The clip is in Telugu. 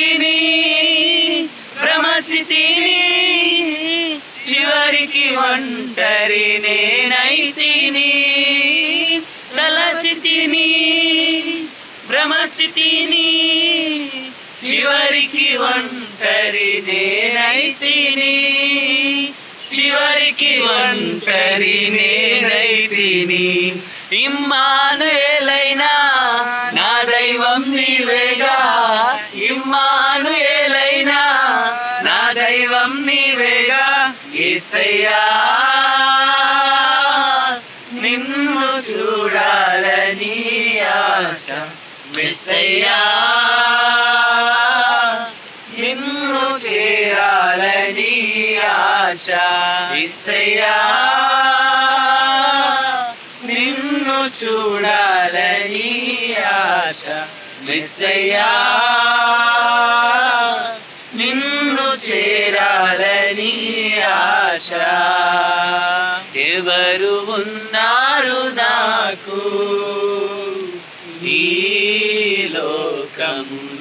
తలచితిని భ్రమసితిని చివరికి ఒంటరి నేనైతిని తలచితిని భ్రమసితిని చివరికి ఒంటరి నేనైతిని చివరికి ఒంటరి నేనైతిని ఇమ్మానుయేలైనా నా దైవం నీవేగా ఇమ్మానుయేలైనా నా దైవం నీవేగా యేసయ్యా నిన్ను చూడాలని ఆశ యేసయ్యా నిన్ను చేరాలని ఆశ యేసయ్యా నిన్ను చూడాలని ఆశ యేసయ్యా నిన్ను చేరాలని ఆశ ఎవరు ఉన్నారు నాకు